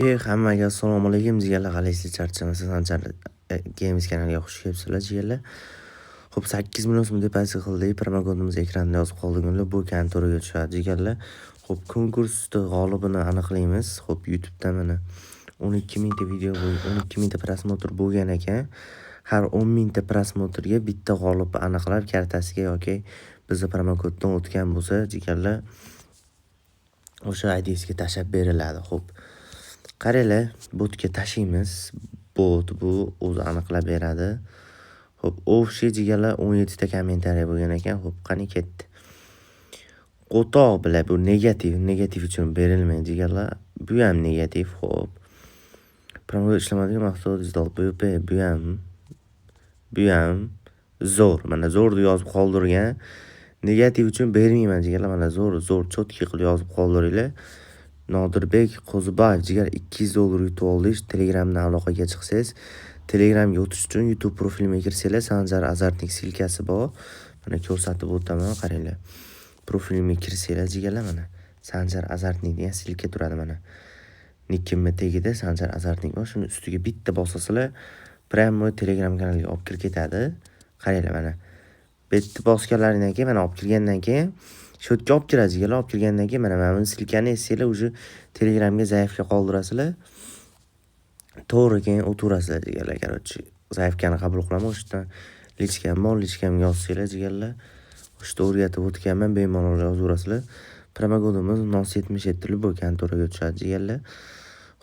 Hammaga assalomu alaykum jigarlar, qalaysizlar? Charchamasiz? Sanjar Games kanaliga xush kelibsizlar jigarlar. Xo'p, 8 million so'm depozit qildik. Promokodimiz ekranda yozib qoldik. Bu kontoraga tushadi jigarlar. Xo'p, konkursda g'olibini aniqlaymiz. Xo'p, YouTube'da mana 12 mingta video, 12 mingta prosmotr bo'lgan ekan. Har 10 mingta prosmotrga bitta g'olibni aniqlab kartasiga yoki bizning promokoddan o'tgan bo'lsa jigarlar o'sha ID'siga tashab beriladi. Xo'p, qaranglar, botga tashiymiz. Bot bu o'zi aniqlab beradi. Xo'p, o'sha jigarlar 17 ta kommentariy bo'lgan ekan. Xo'p, qani ketdi. Qo'toq bilan bu negativ uchun berilmaydi jigarlar. Bu ham negativ. Xo'p, promo ishlamaydigan mahsulot digital bu ham zo'r. Mana zo'rni yozib qoldirgan. Negativ uchun bermayman jigarlar. Mana zo'r chotki qilib yozib qoldiringlar. Nodirbek Qo'ziboyev jigar $200 yutib oldish. Telegramdan aloqaga chiqsangiz, Telegramga o'tish uchun YouTube profilimga kirsanglar, Sanjar Azartning silkasi bor. Mana ko'rsatib o'taman, qaranglar. Profilimga kirsanglar jigarlar, mana Sanjar Azartning degan silka turadi mana. Nickimni tagida Sanjar Azartning bor. Shuni ustiga bitta bosasizlar, pramo Telegram kanaliga olib kirib ketadi. Qaranglar mana. Bitta bosganlaringdan keyin mana olib kirgandan keyin shotga olib kiradi jigarlar. Olib kirgandan keyin mana buni silkani essanglar, o'sha Telegramga zaifga qoldirasizlar. To'g'ri keyin o'tirasizlar jigarlar. Короче, zaifkani qabul qilaman. O'shdan lichkamga yozsanglar jigarlar. O'shda o'rgatib o'tganman, bemalol yozaverasizlar. Promokodimiz 77 bu kontoraga tushadi jigarlar.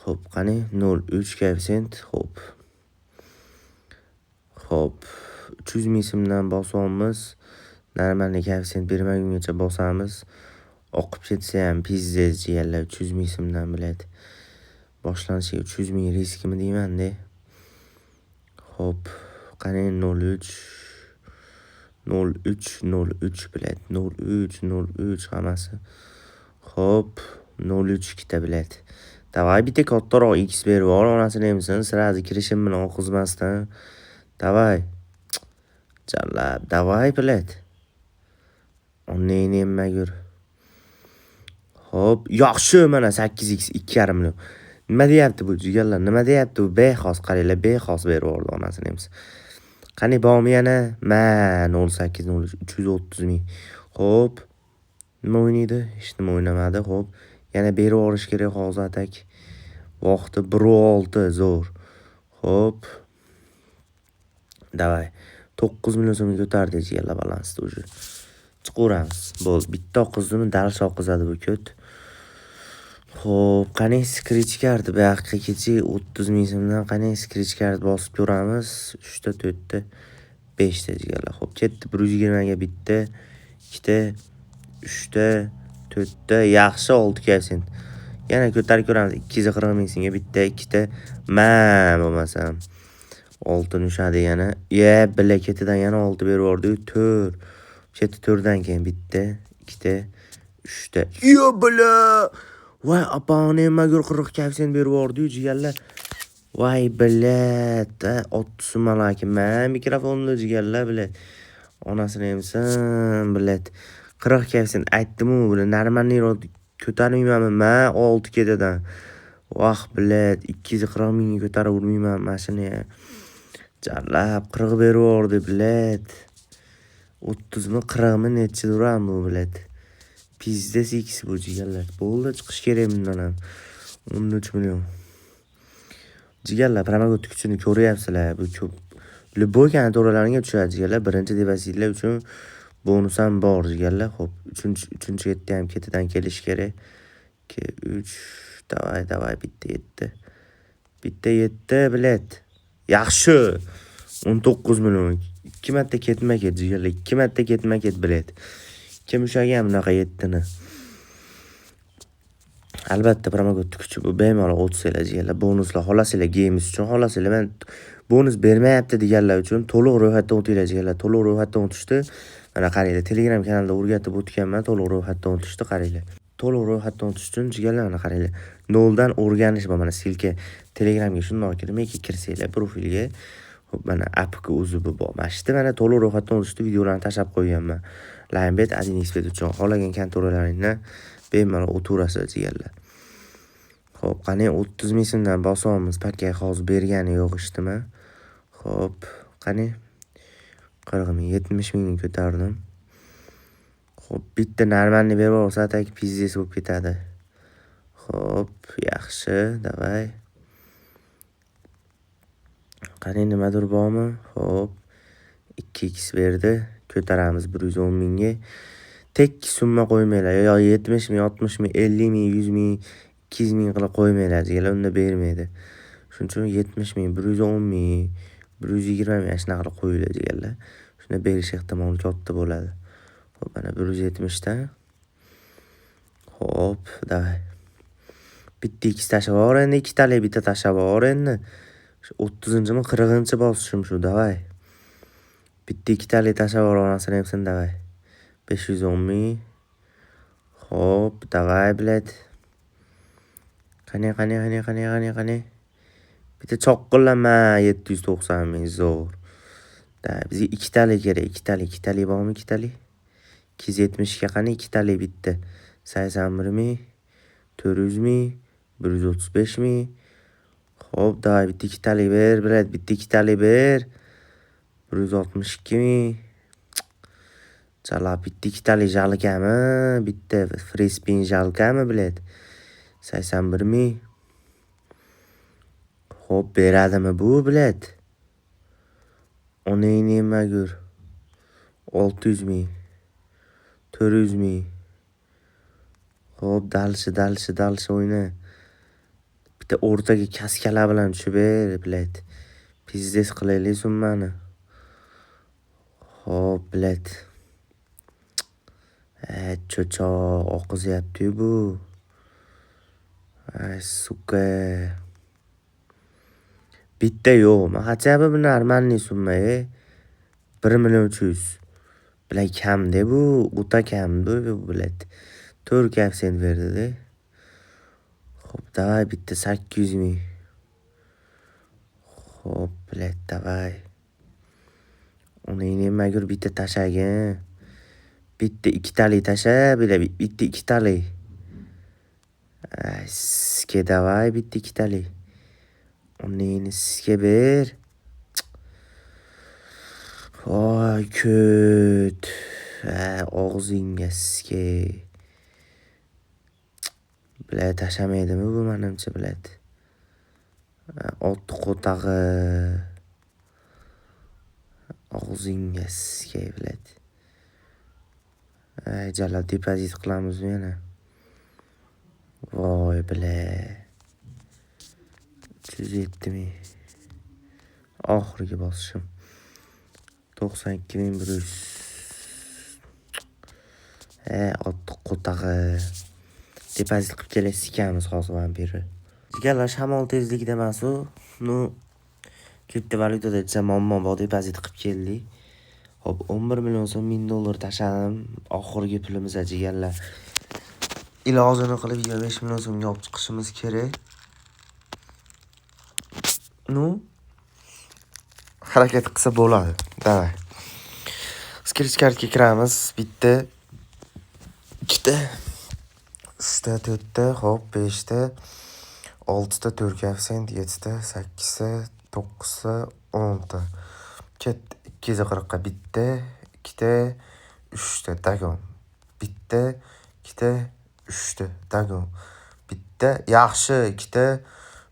Xo'p, qani 03 koeffitsient. Xo'p, 300 ming so'mdan bosamiz. Normalniy koeffitsient bermaguncha bosamiz. Oqib ketsa ham pizdez jigarlar, 300 ming so'mdan biladi. Boshlanishiga 300 ming riskimi deyman-da. Xo'p, qani 03 biladi. 03 hammasi. Xo'p, 03 ikkita biladi. Davay bitta kattaroq X berib ol, onasini emsin, sirazi kirishim bilan o'qizmasdan. Davay. Jallab, davay biladi. Onni emagur. Xo'p, yaxshi, mana 8x 2,5 million. Nima deyapti bu jigarlar? Nima deyapti bu? Bexos, qaranglar, bexos berib yubordi onasini emsin. Qani bormi yana? 0803 330 ming. Xo'p, nima o'ynaydi? Hech nima o'ynamadi. Xo'p, yana berib yuborish kerak hozir atak. Vaqti 1.6 zo'r. Xo'p. Davay. 9 million so'mga ko'tardi jigarlar balansni o'sha. Chiqaveramiz. Bo'ldi. Bitta oqizdimi? Dalsh oqizadi bu ko't. Xo'p, qani scratch card bu yoqqa ketsa 30 ming so'mdan qani scratch card bosib ko'ramiz. 3 ta, 4 ta, 5 ta jigarlar. Xo'p, ketdi. 120 ga bitta, 2 ta, 3 ta, 4 ta, yaxshi 6 koeffitsient. Yana ko'tarib ko'ramiz. 240 ming so'mga bitta, 2 ta, bo'lmasam. 6 nushadi yana. Bila ketidan yana 6 berib yubordi. 4. Chetda 4dan keyin bitta, 2 ta, 3 ta. Bila! Voy, apani magur 40 koeffitsient berib yubordi jigarlar. Voy, bilat, otsi malaki. Men mikrofonli jigarlar bilat. Onasini emsin, bilat. 40 koeffitsient aytdim-ku, bilat. Normalniy ko'tarmayman men 6 ketidan. Voh, bilat, 240 mingga ko'tarib urmayman mashina. Jallab 40 berib yubordi bilat. 30 mi 40 mi necha duram bu bilat. Pizdes X bu jigarlar. Bo'ldi, chiqish kerak bundan ham. 13 million. Jigarlar, promokod kuchini ko'ryapsizlar. Bu ko'p. Любой kontoralarga tushadi jigarlar. Birinchi depozitlar uchun bonus ham bor jigarlar. Xo'p, 3-chi ham ketidan kelish kerak. 2 3 davay bitta 7. Bitta 7 bilet. Yaxshi. 19 million. 2 marta ketma-ket jigarlar. 2 marta ketma-ket bilet. Kim ushagan bunaqa 7ni? Albatta promokod kuchi bu bemalol o'tsanglar jigarlar. Bonuslar xolasizlar games uchun xolasizlar. Men bonus bermayapti deganlar uchun to'liq ro'yxatdan o'tinglar jigarlar. To'liq ro'yxatdan o'tishdi. Mana qaranglar, Telegram kanalida o'rgatib o'tganman, to'liq ro'yxatdan o'tishdi, qaranglar. To'liq ro'yxatdan o'tish uchun jigarlar mana qaranglar. 0 dan o'rganish bor mana silka. Telegramga shundoq kirmay kirsanglar profilga. Xo'p, mana appga o'zi bu bor. Mana to'liq ro'yxatdan o'tishdi, videolarni tashab qo'yganman. Linebet 1xbet uchun xohlagan kontoralaringni bemalol o'tirasizlar jigarlar. Xo'p, qani 30 ming so'mdan bosyapmiz. Pakka hozir bergani yo'q ishdimi? Xo'p, qani 40 ming, 70 mingni ko'tardim. Xo'p, bitta normalni berib olsa, tak pizdesi bo'lib ketadi. Xo'p, yaxshi, davay. Qani nimadir bormi? Xo'p, 2x berdi. Ko'taramiz 110 mingga. Tek summa qo'ymanglar. Yo 70 ming, 60 ming, 50 ming, 100 ming, 200 ming qilib qo'ymanglar. Deganlar unda bermaydi. Shuning uchun 70 ming, 110 ming, 120 ming shunaqa qilib qo'yinglar deganlar. Shunda berish ehtimoli katta bo'ladi. Xo'p, mana 170 dan. Xo'p, davay. Bitta x tashlab yubor endi, ikkitalik bitta tashlab yubor endi. 30-mi, 40-chi bosishim shu, davay. Bitta ikkitalik tashlab yubor onasini hamsin, davay. 510 ming. Xo'p, davay, bilet. Qani. Bitta choqqilama 790 ming zo'r. Da, bizga ikkitalik kerak, ikkitalik bormi, ikkitalik? 270 ga qani ikkitalik bitta. 81 ming, 400 ming, 135 ming. Xo'p, davay, bitta ikkitalik ber, bilet, bitta ikkitalik ber. 162 ming. Chala, bitta ikkitalik jalkami? Bitta free spin jalkami, bilet? 81 ming. Xo'p, beradimi bu, bilet? Onayni magur. 600 ming. 400 ming. Xo'p, dalshi o'yna. Bitta o'rtaga kaskalar bilan tushib ber, bilet. Pizdes qilaylik summani. Xo'p, bilet. Cho'cho oqizyapti bu. Ay, suka. Bitta yo'q. Hachabi bu normalniy summa, 1 million 300. Bilet kamda bu, o'ta kamda bu bilet. 4 koefficient berdi-da. Xo'p, davay, bitta 800 ming. Xo'p, bilet, davay. Onayni magur bitta tashagin. Bitta ikkitalik tasha, bitta ikkitalik. Ay, sizga davay, bitta ikkitalik. Onayni sizga ber. Voy, ko't. Og'zingga sizga. Bilet tashameydimi bu menimcha, bilet. Ot qo'tag'i. Og'zingga sizga, bilet. Ay, jala depozit qilamiz yana. Voy, bilet. 307 ming. Oxirgi bosishim. 92 ming 100. Ot qo'tag'i. Depozit qilib kelasiz ekanmiz hozir ham beri. Jigarlar, shamol tezligida emas-u. Kriptovalyutada muammo bor, depozit qilib keldik. Hop, 11 million so'm $1000 tashladim. Oxirgi pulimiz jigarlar. Ilojini qilib 25 million so'mga olib chiqishimiz kerak. Harakat qilsa bo'ladi. Davay. Scratch cardga kiramiz. Bitta, ikkita, 3ta, 4ta, hop, 5ta, 6ta, 4 koefficient, 7ta, 8ta, 9ta, 10ta. Ket 240 ga bitta, 2ta, 3ta, dagon. Bitta, 2ta, 3ta, dagon. Bitta, yaxshi, 2ta,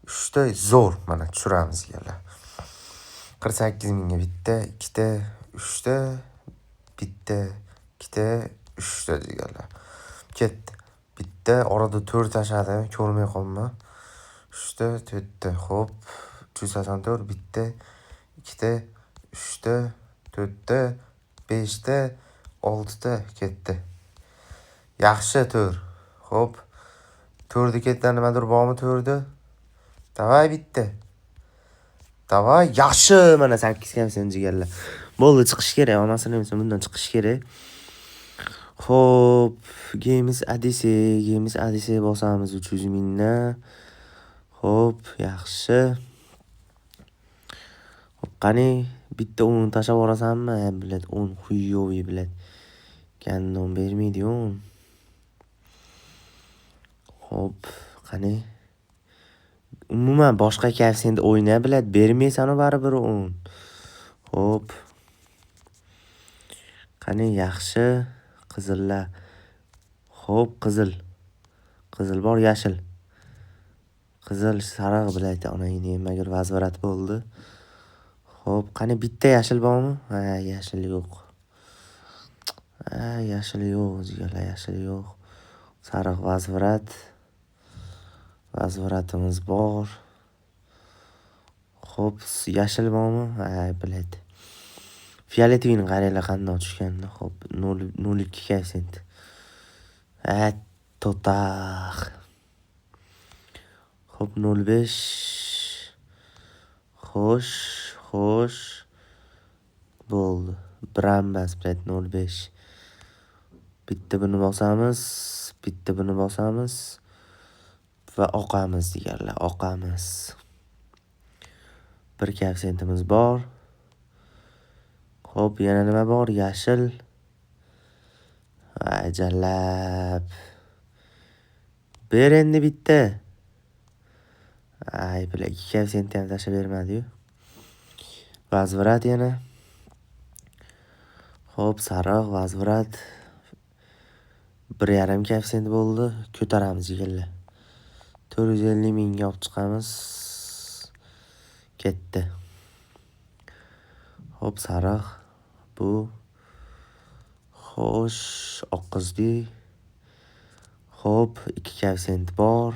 3ta, zo'r. Mana tushiramiz yerlar. 48 mingga bitta, 2ta, 3ta, bitta, 2ta, 3ta deganlar. Ketdi. Bitta, orada 4 tashladi, ko'rmay qolma. 3ta, 4ta, hop, 384, bitta, 2ta, 3ta, 4ta, 5ta, 6ta ketdi. Yaxshi 4. Hop. 4 ketdi, nimadir bormi 4? Davay bitta. Davay, yaxshi, mana 8 koefficient jigarlar. Bo'ldi, chiqish kerak, onasini ham bundan chiqish kerak. Xo'p, Games Odyssey bosamiz 300 mingdan. Xo'p, yaxshi. Xo'p, qani bitta 10 tashlab yuborasanmi? Bilet 10 xuyoviy bilet. Gandon bermaydi 10. Xo'p, qani Umuman boshqa koefitsiyent o'yna biladi, bermaysan baribir un. Hop. Qani yaxshi qizillar. Hop, qizil. Qizil bor, yashil. Qizil, sariq biladi, onangni nimaga vazvarat bo'ldi. Hop, qani bitta yashil bormi? Ha, yashil yo'q. Yashil yo'q, jigarlar, yashil yo'q. Sariq vazvarat. Vazvaratimiz bor. Hop, yashil bormi? Ha, biladi. Fioletovini qaranglar qanday tushganini. Hop, 0.2 koeffitsient. Totaq. Hop, 0.5. Xo'sh. Bo'ldi. Brambas bilet 0.5. Bitta buni bosamiz. Va oqamiz deganlar, oqamiz. Bir koeffitsiyentimiz bor. Hop, yana nima bor? Yashil. Ajallab. Ber endi bitta. Bular 2 koeffitsiyent ham tashlab bermadi-yu. Vazvarat yana. Hop, sariq vazvarat. 1.5 koeffitsient bo'ldi. Ko'taramiz jigarlar. 450 mingga olib chiqamiz. Ketdi. Hop, sariq. Bu. Xo'sh, oqizdi. Hop, 2 koeffitsient bor.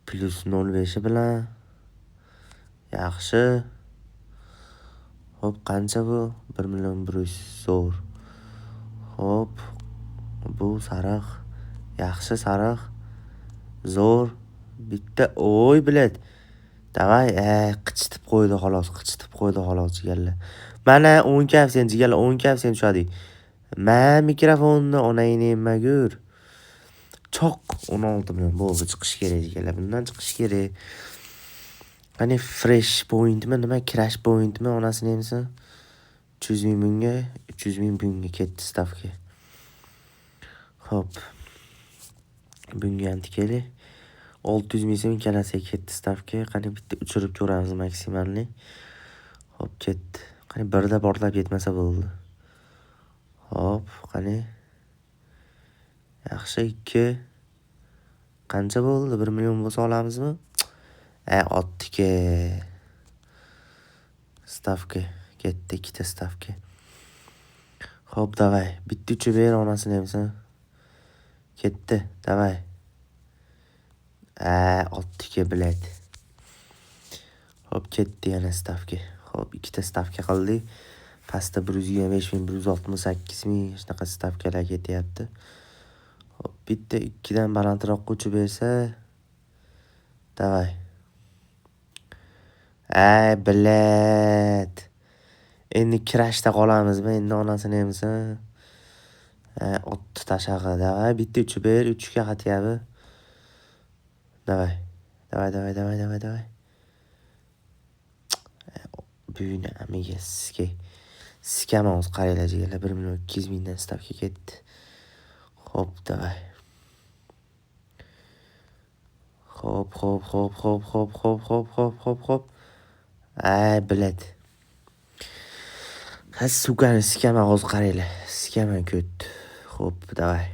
Plus 0.5 bilan. Yaxshi. Hop, qancha bu? 1.100.000 zo'r. Hop. Bu sariq. Yaxshi sariq. Zo'r. Bitta o'y biladi. Davay, qichitib qo'ydi xolos, jigarlar. Mana 10 koeffitsient jigarlar, 10 koeffitsient tushadi. Mikrofonni onangni emagur. Choq 16 million bo'ldi, chiqish kerak jigarlar. Bundan chiqish kerak. Qani fresh pointmi, nima crash pointmi, onasini emsa 300 ming bunga, 300 ming bunga ketdi stavka. Hop. Bunga ham tikaylik. 600 ming so'm kalasiga ketdi stavka. Qani bitta uchirib ko'ramiz maksimalni. Hop, ketdi. Qani birda portlab ketmasa bo'ldi. Hop, qani. Yaxshi 2. Qancha bo'ldi? 1 million bo'lsa olamizmi? Otdiki. Stavka ketdi, 2 stavka. Hop, davay. Bitta uchib ber onasini emsa. Ketdi, davay. Otdiki biladi. Hop, ketdi yana stavka. Hop, 2 stavka qildi. Pastda 125 ming, 168 ming shunaqa stavkalar ketyapti. Hop, bitta 2 dan balandroq uchib bersa. Davay. Bilad. Endi crashda qolamizmi? Endi onasini emsa. Otni tashag'i. Davay, bitta uchib ber, 3 ga xatyapti. Davay. Buyna amiga Sikamiz qaranglar jigarlar, 1 million 200 mingdan stavka ketdi. Hop, davay. Hop. Bilad. Sukani sikama hozir qaranglar. Sikama ketdi. Hop, davay.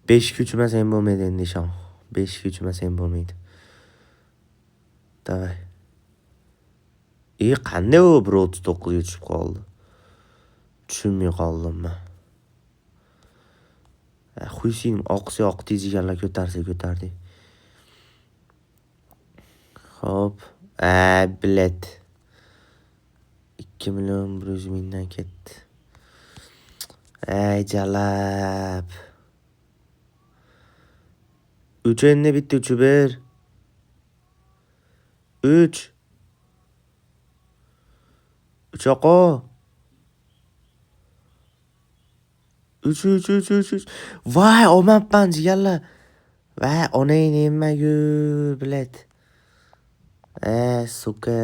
5 ga uchmasa ham bo'lmaydi endi ishon. 5 ga uchmasa ham bo'lmaydi. Davay. Qanday u 1.39 ga tushib qoldi? Tushunmay qoldim men. Xusin oqsi oqdi jigarlar ko'tardi. Hop. Bilad. 2 million 100 mingdan ketdi. Jalab. 3 endi bitta uchib ber. 3 oqo. 3. Vay, olmabman jigarlar. Vay, onangni emagur bilad. Suka.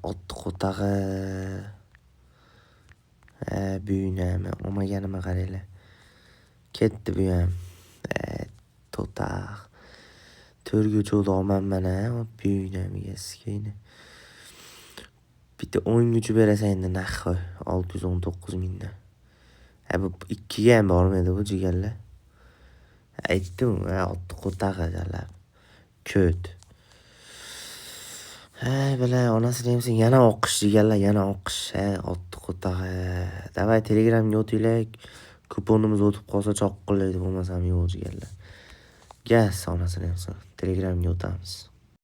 Ot qo'tag'i. Buyunami, olmaganimga qaranglar. Ketdi bu ham. To'taq. 4 olman mana, büyünemiga skeyni. Bitta 10 gücü berasa endi naqi 619 mingdan. Bu 2 ham bormaydi bu jigarlar. Aytdim, otni qo'taqajalar. Ko't. Bilan onasini ham sen yana o'qish jigarlar, yana o'qish. Otni qo'taqa. Davay Telegramga o'tinglar. Kuponimiz o'tib qolsa choqqillaydi, bo'lmasam yo'q jigarlar. Gaz onasini ham sen Telegramga o'tamiz.